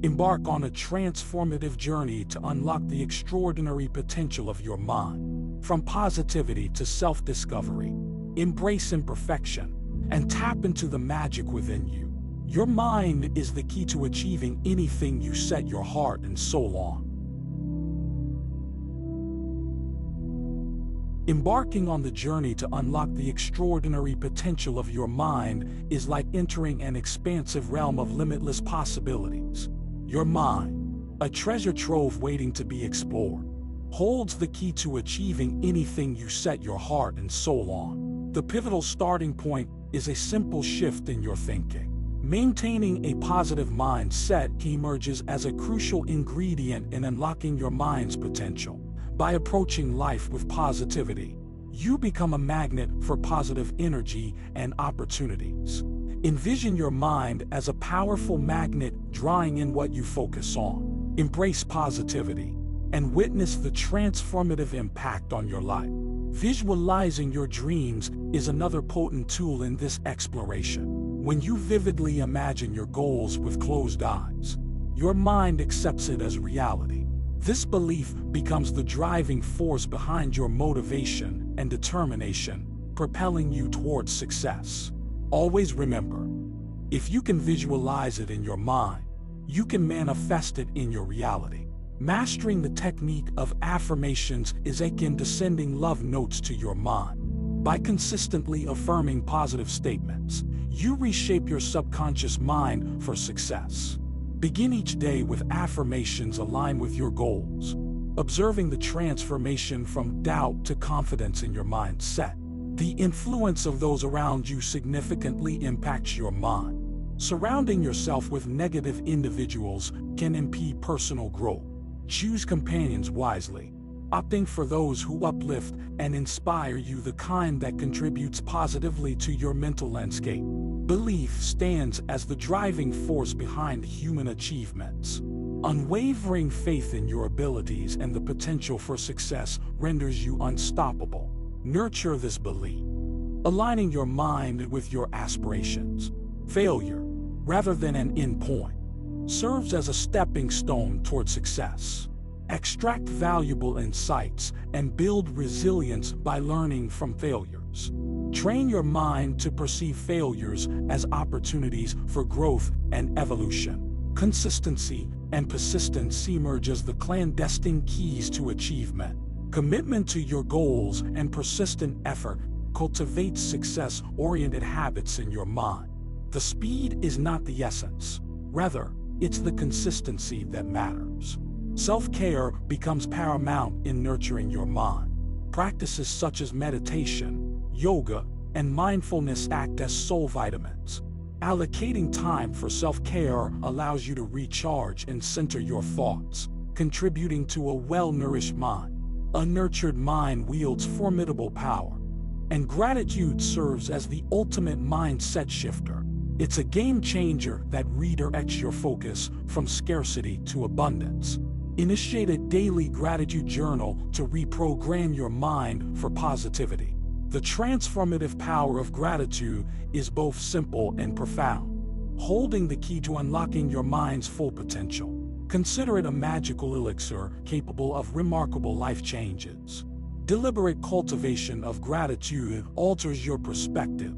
Embark on a transformative journey to unlock the extraordinary potential of your mind. From positivity to self-discovery, embrace imperfection, and tap into the magic within you. Your mind is the key to achieving anything you set your heart and soul on. Embarking on the journey to unlock the extraordinary potential of your mind is like entering an expansive realm of limitless possibilities. Your mind, a treasure trove waiting to be explored, holds the key to achieving anything you set your heart and soul on. The pivotal starting point is a simple shift in your thinking. Maintaining a positive mindset emerges as a crucial ingredient in unlocking your mind's potential. By approaching life with positivity, you become a magnet for positive energy and opportunities. Envision your mind as a powerful magnet drawing in what you focus on. Embrace positivity and witness the transformative impact on your life. Visualizing your dreams is another potent tool in this exploration. When you vividly imagine your goals with closed eyes, your mind accepts it as reality. This belief becomes the driving force behind your motivation and determination, propelling you towards success. Always remember, if you can visualize it in your mind, you can manifest it in your reality. Mastering the technique of affirmations is akin to sending love notes to your mind. By consistently affirming positive statements, you reshape your subconscious mind for success. Begin each day with affirmations aligned with your goals, observing the transformation from doubt to confidence in your mindset. The influence of those around you significantly impacts your mind. Surrounding yourself with negative individuals can impede personal growth. Choose companions wisely, opting for those who uplift and inspire you, the kind that contributes positively to your mental landscape. Belief stands as the driving force behind human achievements. Unwavering faith in your abilities and the potential for success renders you unstoppable. Nurture this belief, aligning your mind with your aspirations. Failure, rather than an end point, serves as a stepping stone toward success. Extract valuable insights and build resilience by learning from failures. Train your mind to perceive failures as opportunities for growth and evolution. Consistency and persistence emerge as the clandestine keys to achievement. Commitment to your goals and persistent effort cultivates success-oriented habits in your mind. The speed is not the essence. Rather, it's the consistency that matters. Self-care becomes paramount in nurturing your mind. Practices such as meditation, yoga, and mindfulness act as soul vitamins. Allocating time for self-care allows you to recharge and center your thoughts, contributing to a well-nourished mind. A nurtured mind wields formidable power, and gratitude serves as the ultimate mindset shifter. It's a game changer that redirects your focus from scarcity to abundance. Initiate a daily gratitude journal to reprogram your mind for positivity. The transformative power of gratitude is both simple and profound, holding the key to unlocking your mind's full potential. Consider it a magical elixir capable of remarkable life changes. Deliberate cultivation of gratitude alters your perspective,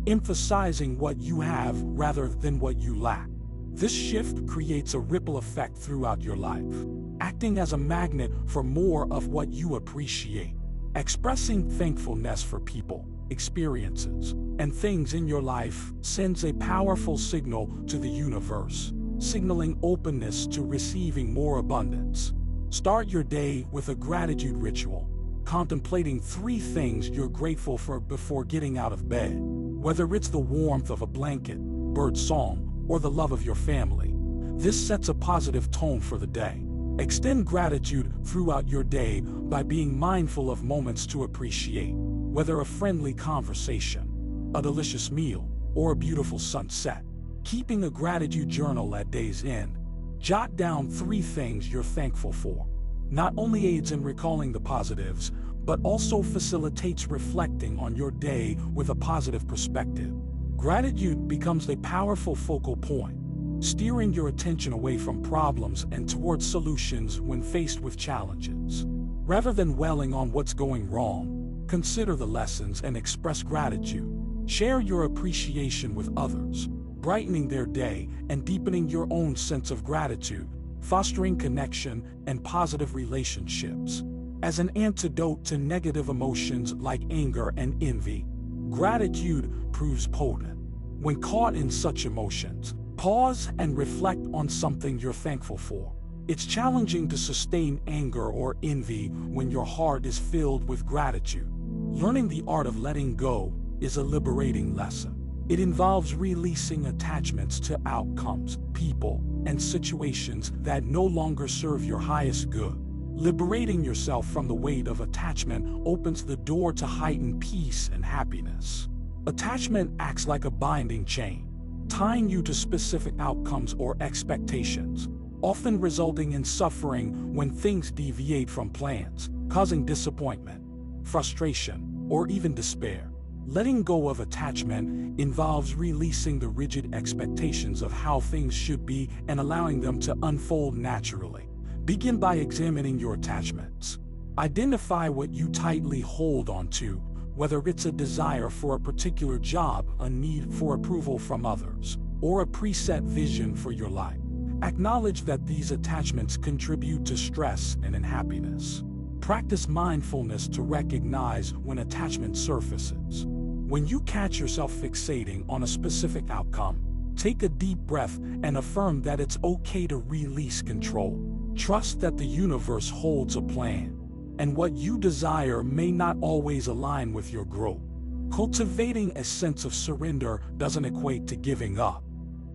emphasizing what you have rather than what you lack. This shift creates a ripple effect throughout your life, acting as a magnet for more of what you appreciate. Expressing thankfulness for people, experiences, and things in your life sends a powerful signal to the universe, signaling openness to receiving more abundance. Start your day with a gratitude ritual, contemplating 3 things you're grateful for before getting out of bed. Whether it's the warmth of a blanket, bird song, or the love of your family, this sets a positive tone for the day. Extend gratitude throughout your day by being mindful of moments to appreciate, whether a friendly conversation, a delicious meal, or a beautiful sunset. Keeping a gratitude journal at day's end, jot down 3 things you're thankful for. Not only aids in recalling the positives, but also facilitates reflecting on your day with a positive perspective. Gratitude becomes a powerful focal point, steering your attention away from problems and towards solutions when faced with challenges. Rather than dwelling on what's going wrong, consider the lessons and express gratitude. Share your appreciation with others, brightening their day and deepening your own sense of gratitude, fostering connection and positive relationships. As an antidote to negative emotions like anger and envy, gratitude proves potent. When caught in such emotions, pause and reflect on something you're thankful for. It's challenging to sustain anger or envy when your heart is filled with gratitude. Learning the art of letting go is a liberating lesson. It involves releasing attachments to outcomes, people, and situations that no longer serve your highest good. Liberating yourself from the weight of attachment opens the door to heightened peace and happiness. Attachment acts like a binding chain, tying you to specific outcomes or expectations, often resulting in suffering when things deviate from plans, causing disappointment, frustration, or even despair. Letting go of attachment involves releasing the rigid expectations of how things should be and allowing them to unfold naturally. Begin by examining your attachments. Identify what you tightly hold onto, whether it's a desire for a particular job, a need for approval from others, or a preset vision for your life. Acknowledge that these attachments contribute to stress and unhappiness. Practice mindfulness to recognize when attachment surfaces. When you catch yourself fixating on a specific outcome, take a deep breath and affirm that it's okay to release control. Trust that the universe holds a plan, and what you desire may not always align with your growth. Cultivating a sense of surrender doesn't equate to giving up.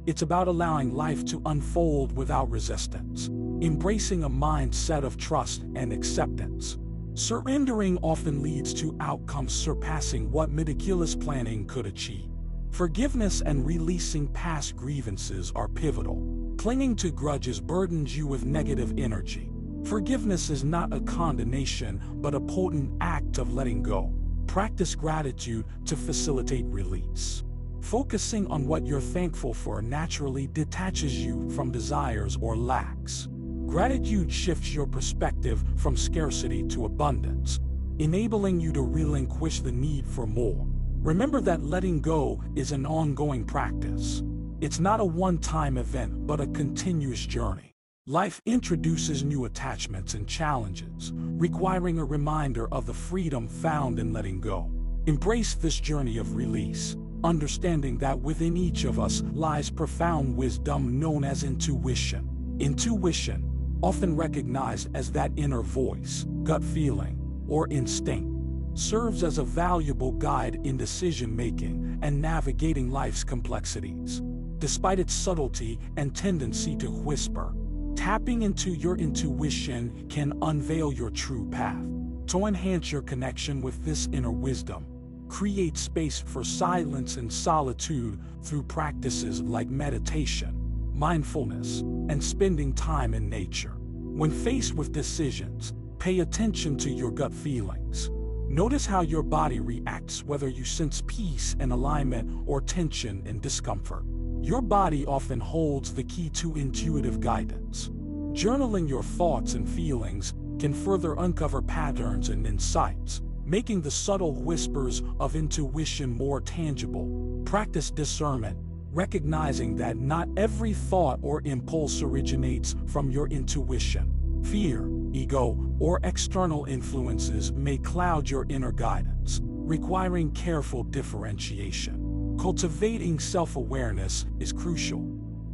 It's about allowing life to unfold without resistance, embracing a mindset of trust and acceptance. Surrendering often leads to outcomes surpassing what meticulous planning could achieve. Forgiveness and releasing past grievances are pivotal. Clinging to grudges burdens you with negative energy. Forgiveness is not a condemnation, but a potent act of letting go. Practice gratitude to facilitate release. Focusing on what you're thankful for naturally detaches you from desires or lacks. Gratitude shifts your perspective from scarcity to abundance, enabling you to relinquish the need for more. Remember that letting go is an ongoing practice. It's not a one-time event, but a continuous journey. Life introduces new attachments and challenges, requiring a reminder of the freedom found in letting go. Embrace this journey of release, understanding that within each of us lies profound wisdom known as intuition. Intuition, often recognized as that inner voice, gut feeling, or instinct, serves as a valuable guide in decision-making and navigating life's complexities. Despite its subtlety and tendency to whisper, tapping into your intuition can unveil your true path. To enhance your connection with this inner wisdom, create space for silence and solitude through practices like meditation, mindfulness, and spending time in nature. When faced with decisions, pay attention to your gut feelings. Notice how your body reacts, whether you sense peace and alignment or tension and discomfort. Your body often holds the key to intuitive guidance. Journaling your thoughts and feelings can further uncover patterns and insights, making the subtle whispers of intuition more tangible. Practice discernment, recognizing that not every thought or impulse originates from your intuition. Fear, ego, or external influences may cloud your inner guidance, requiring careful differentiation. Cultivating self-awareness is crucial.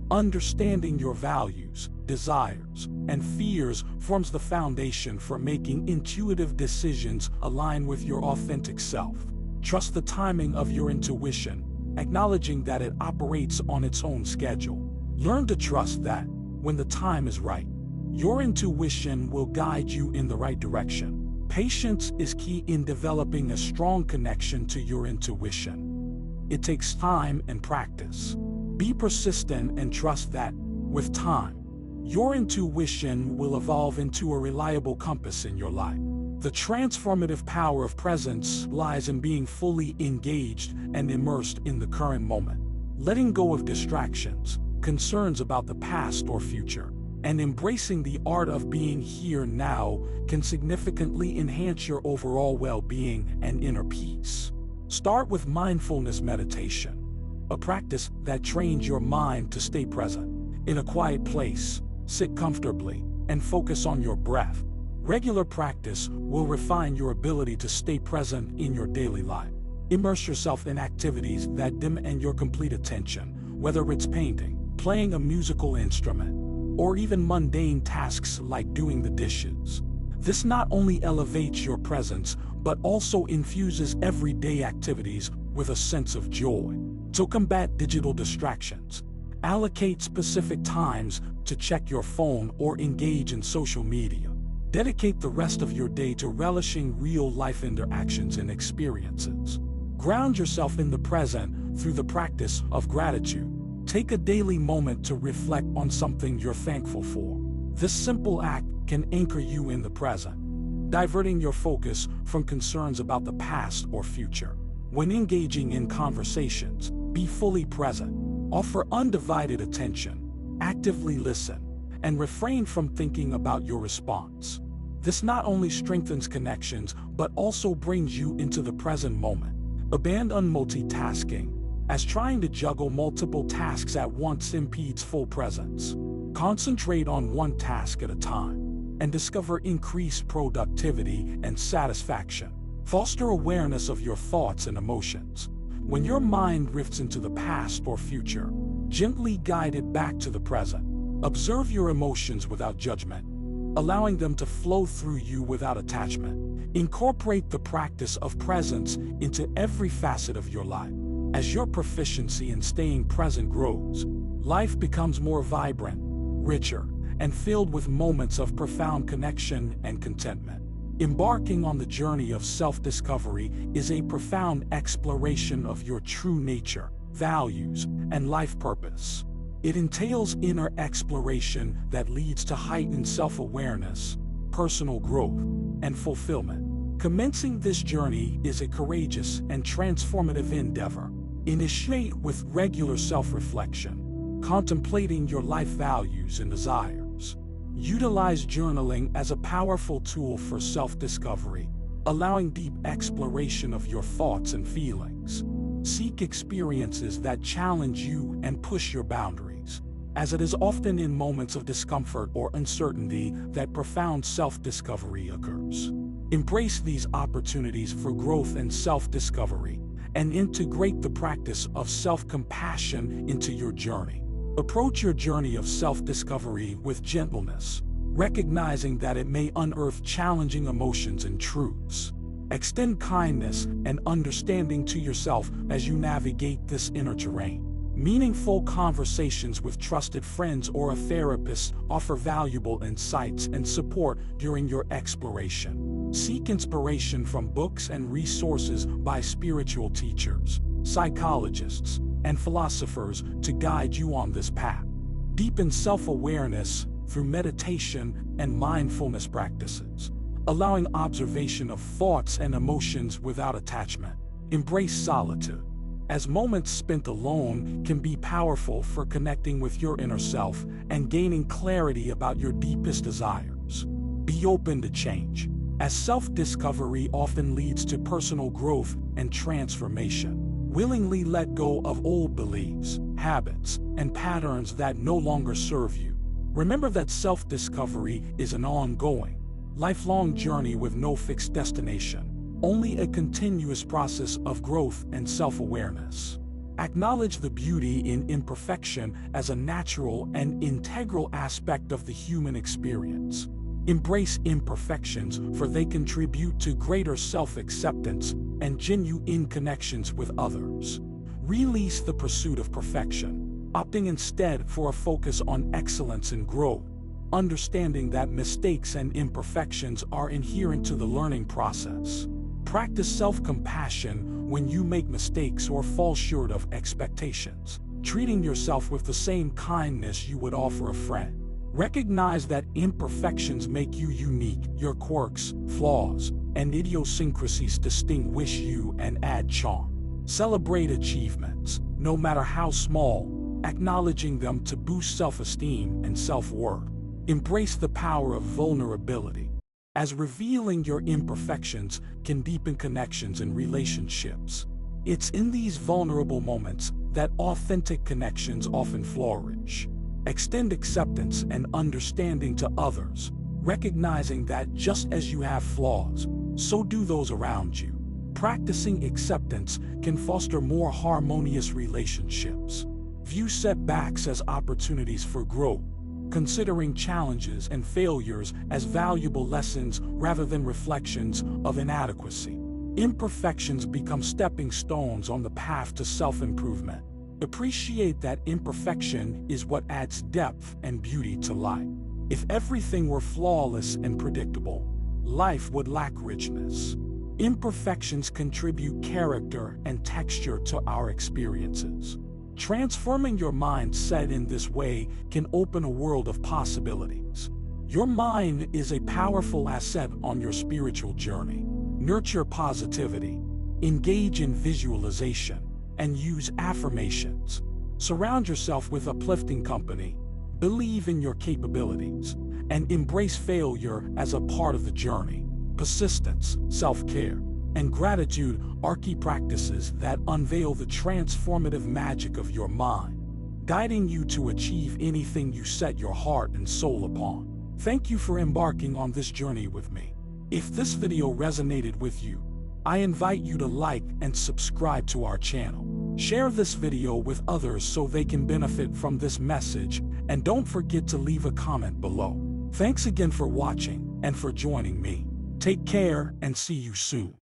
Understanding your values, desires, and fears forms the foundation for making intuitive decisions aligned with your authentic self. Trust the timing of your intuition, acknowledging that it operates on its own schedule. Learn to trust that, when the time is right, your intuition will guide you in the right direction. Patience is key in developing a strong connection to your intuition. It takes time and practice. Be persistent and trust that, with time, your intuition will evolve into a reliable compass in your life. The transformative power of presence lies in being fully engaged and immersed in the current moment. Letting go of distractions, concerns about the past or future. And embracing the art of being here now can significantly enhance your overall well-being and inner peace. Start with mindfulness meditation, a practice that trains your mind to stay present. In a quiet place, sit comfortably, and focus on your breath. Regular practice will refine your ability to stay present in your daily life. Immerse yourself in activities that demand your complete attention, whether it's painting, playing a musical instrument, or even mundane tasks like doing the dishes. This not only elevates your presence, but also infuses everyday activities with a sense of joy. To combat digital distractions, allocate specific times to check your phone or engage in social media. Dedicate the rest of your day to relishing real-life interactions and experiences. Ground yourself in the present through the practice of gratitude. Take a daily moment to reflect on something you're thankful for. This simple act can anchor you in the present, diverting your focus from concerns about the past or future. When engaging in conversations, be fully present. Offer undivided attention, actively listen, and refrain from thinking about your response. This not only strengthens connections, but also brings you into the present moment. Abandon multitasking, as trying to juggle multiple tasks at once impedes full presence. Concentrate on one task at a time, and discover increased productivity and satisfaction. Foster awareness of your thoughts and emotions. When your mind drifts into the past or future, gently guide it back to the present. Observe your emotions without judgment, allowing them to flow through you without attachment. Incorporate the practice of presence into every facet of your life. As your proficiency in staying present grows, life becomes more vibrant, richer, and filled with moments of profound connection and contentment. Embarking on the journey of self-discovery is a profound exploration of your true nature, values, and life purpose. It entails inner exploration that leads to heightened self-awareness, personal growth, and fulfillment. Commencing this journey is a courageous and transformative endeavor. Initiate with regular self-reflection, contemplating your life values and desires. Utilize journaling as a powerful tool for self-discovery, allowing deep exploration of your thoughts and feelings. Seek experiences that challenge you and push your boundaries, as it is often in moments of discomfort or uncertainty that profound self-discovery occurs. Embrace these opportunities for growth and self-discovery, and integrate the practice of self-compassion into your journey. Approach your journey of self-discovery with gentleness, recognizing that it may unearth challenging emotions and truths. Extend kindness and understanding to yourself as you navigate this inner terrain. Meaningful conversations with trusted friends or a therapist offer valuable insights and support during your exploration. Seek inspiration from books and resources by spiritual teachers, psychologists, and philosophers to guide you on this path. Deepen self-awareness through meditation and mindfulness practices, allowing observation of thoughts and emotions without attachment. Embrace solitude, as moments spent alone can be powerful for connecting with your inner self and gaining clarity about your deepest desires. Be open to change, as self-discovery often leads to personal growth and transformation. Willingly let go of old beliefs, habits, and patterns that no longer serve you. Remember that self-discovery is an ongoing, lifelong journey with no fixed destination, only a continuous process of growth and self-awareness. Acknowledge the beauty in imperfection as a natural and integral aspect of the human experience. Embrace imperfections, for they contribute to greater self-acceptance and genuine connections with others. Release the pursuit of perfection, opting instead for a focus on excellence and growth, understanding that mistakes and imperfections are inherent to the learning process. Practice self-compassion when you make mistakes or fall short of expectations, treating yourself with the same kindness you would offer a friend. Recognize that imperfections make you unique. Your quirks, flaws, and idiosyncrasies distinguish you and add charm. Celebrate achievements, no matter how small, acknowledging them to boost self-esteem and self-worth. Embrace the power of vulnerability, as revealing your imperfections can deepen connections and relationships. It's in these vulnerable moments that authentic connections often flourish. Extend acceptance and understanding to others, recognizing that just as you have flaws, so do those around you. Practicing acceptance can foster more harmonious relationships. View setbacks as opportunities for growth, considering challenges and failures as valuable lessons rather than reflections of inadequacy. Imperfections become stepping stones on the path to self-improvement. Appreciate that imperfection is what adds depth and beauty to life. If everything were flawless and predictable, life would lack richness. Imperfections contribute character and texture to our experiences. Transforming your mindset in this way can open a world of possibilities. Your mind is a powerful asset on your spiritual journey. Nurture positivity, engage in visualization, and use affirmations. Surround yourself with uplifting company, believe in your capabilities, and embrace failure as a part of the journey. Persistence, self-care, and gratitude are key practices that unveil the transformative magic of your mind, guiding you to achieve anything you set your heart and soul upon. Thank you for embarking on this journey with me. If this video resonated with you, I invite you to like and subscribe to our channel. Share this video with others so they can benefit from this message, and don't forget to leave a comment below. Thanks again for watching and for joining me. Take care and see you soon.